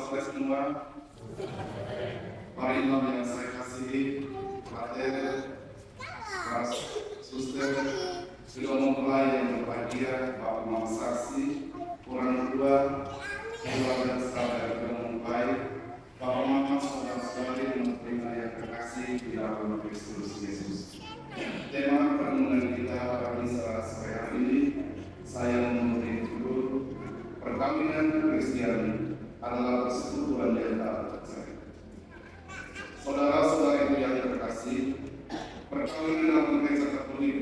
sore semua. Para imam yang saya kasihi, Pater, Pak Suster, sudah memulai yang berbahagia, Bapak Mama Saksi, orang tua, keluarga saudara yang memulai, Bapak Mama, saudara-saudari menerima yang terkasih di dalam Kristus Yesus. Tema pertemuan kita pada sore hari ini, saya memberi judul perkawinan Kristiani adalah persekutuan yang tak percaya. Saudara-saudari yang terkasih, perkawinan dalam gereja Katolik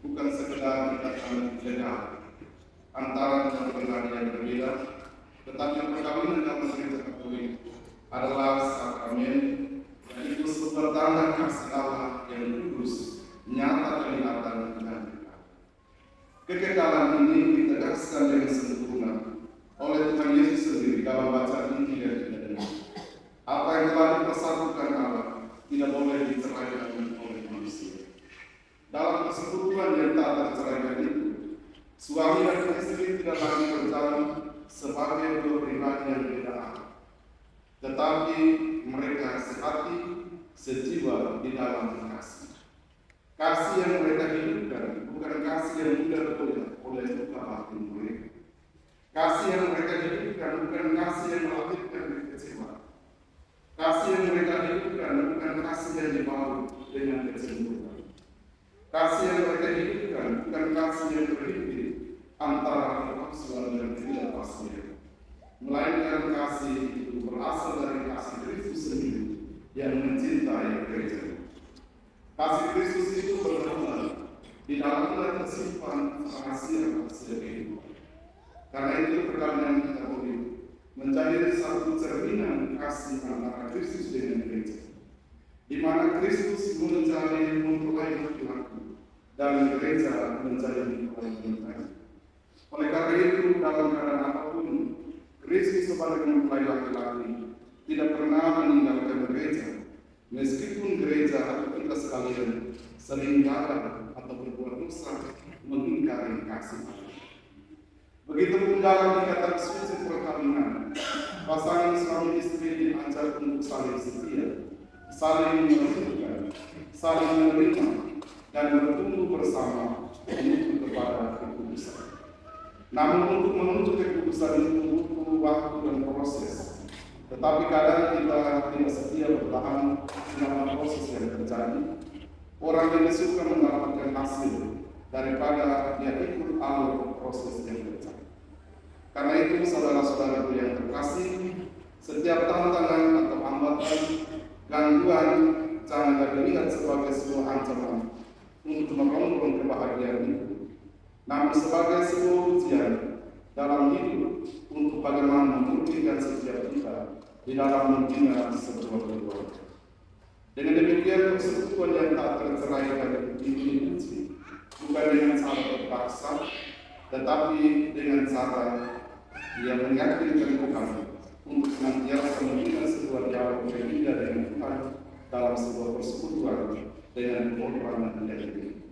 bukan sekedar ikatan legal antara dua pribadi yang berbeda, tetapi perkawinan dalam gereja Katolik adalah sakramen yang itu bertanda kasih Allah yang kudus, nyata kelihatan dengan kita. Kekekalan ini ditegaskan dengan sempurna oleh Tuhan Yesus sendiri dalam bacaan Injil yang kita dengar. Apa yang telah dipersatukan Allah tidak boleh diceraikan oleh manusia. Dalam persekutuan yang tak terceraikan itu, suami dan istri tidak lagi berjalan sebagai dua pribadi yang beda, tetapi mereka sehati, sejiwa di dalam kasih. Kasih yang mereka hidupkan bukan kasih yang mudah goyah oleh luka batin mereka. Kasih yang mereka hidupkan bukan kasih yang melahirkan kekecewaan. Kasih yang mereka hidupkan bukan kasih yang dibalut dengan kecemburuan. Kasih yang mereka hidupkan bukan kasih yang berhimpit antara kepaksuan dan ketidakpastian, melainkan kasih itu berasal dari kasih Kristus sendiri yang mencintai gereja. Kasih Kristus itu berdebar di dalamnya tersimpan rahasia-rahasia kehidupan. Karena itu perkawinan kita boleh menjadi satu cerminan kasih antara Kristus dengan gereja, di mana Kristus menjadi mempelai laki-laki dan gereja menjadi mempelai wanita. Oleh karena itu, dalam keadaan apapun, Kristus sebagai mempelai laki-laki tidak pernah meninggalkan gereja, meskipun gereja atau kita sekalian sering gagal atau berbuat dosa mengingkari kasih Allah. Begitupun dalam ikatan suci perkawinan, pasangan suami istri diajar untuk saling setia, saling menentukan, saling menerima, dan bertumbuh bersama menuju kepada kekudusan. Namun untuk menuju kekudusan itu butuh waktu dan proses. Tetapi kadang kita tidak setia bertahan selama proses yang terjadi. Orang yang suka mendapatkan hasil daripada dia ikut alur proses yang terjadi. Karena itu, saudara-saudaraku yang terkasih, setiap tantangan atau hambatan, gangguan jangan dilihat sebagai sebuah ancaman untuk merongrong kebahagiaan itu, namun sebagai sebuah ujian dalam hidup untuk bagaimana memurnikan setiap kita di dalam membina sebuah keluarga. Dengan demikian, persekutuan yang tak terceraikan itu diuji, bukan dengan cara terpaksa, tetapi dengan cara yang meyakinkan Tuhan untuk senantiasa membina sebuah dialog yang indah dengan Tuhan dalam sebuah persekutuan dengan pengorbanan yang tinggi.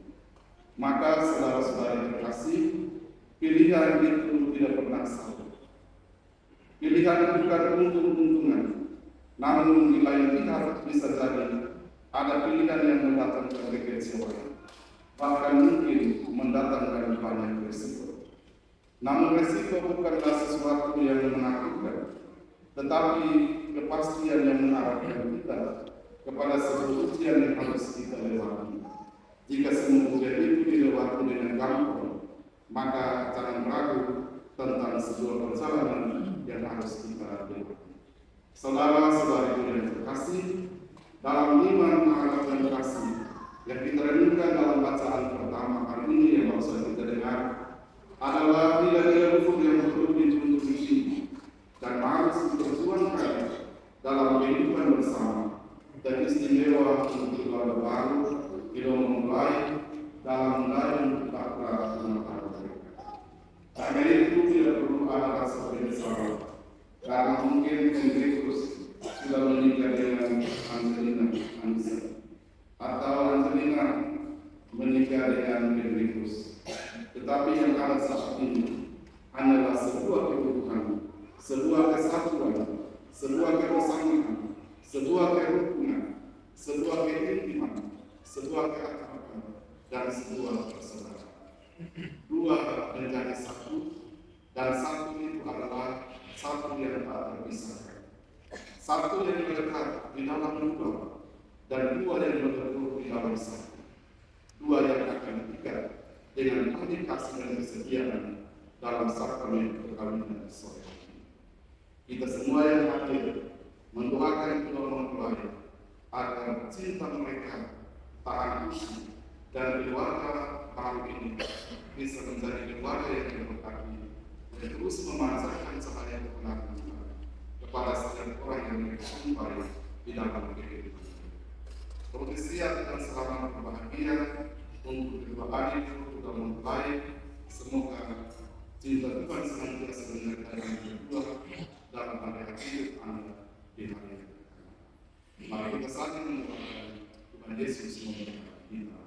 Maka saudara-saudari terkasih, pilihan itu tidak pernah salah. Pilihan bukan untung-untungan, namun di lain pihak bisa jadi ada pilihan yang mendatangkan kekecewaan, bahkan mungkin mendatangkan banyak risiko. Namun risiko bukanlah sesuatu yang menakutkan, tetapi kepastian yang mengarahkan kita kepada sebuah ujian yang harus kita lewati. Jika semua ujian itu dilewati dengan gampang, maka jangan ragu tentang sebuah perjalanan yang harus kita lewati. Saudara-saudari yang terkasih, dalam iman, harap dan kasih yang kita renungkan dalam bacaan pertama hari ini yang baru saja kita dengar adalah nilai-nilai hukum yang perlu dituntut ini dan harus diperjuangkan dalam kehidupan bersama dan istimewa untuk keluarga baru bila memulai dalam menjalin tata rumah mereka. Karena itu tidak perlu ada rasa penyesalan, karena mungkin Henrikus sudah menikah dengan Angelina Anissa atau Angelina menikah dengan Henrikus. Tetapi yang ada saat ini hanyalah sebuah kebutuhan, sebuah kesatuan, sebuah kebersamaan, sebuah kerukunan, sebuah keintiman, sebuah keakraban, dan sebuah persaudaraan. Dua menjadi satu, dan satu itu adalah satu yang tak terpisahkan. Satu yang melekat di dalam dua, dan dua yang bertelur di dalam satu. Dua yang akan diikat dengan ahli kasih dan kesetiaan dalam sakramen perkawinan sore. Kita semua yang hadir mendoakan kedua mempelai agar cinta mereka tak usai dan keluarga baru ini bisa menjadi keluarga yang diberkati dan terus memancarkan cahaya kebenaran Tuhan kepada setiap orang yang mereka jumpai di dalam kehidupan. Terus siap dan selamat berbahagia untuk kedua adik dan mempelai. Semoga cinta Tuhan senantiasa menyertai yang kedua dalam hari hidup Anda di hari yang akan datang. Mari kita saling mendoakan Tuhan Yesus memberkati kita.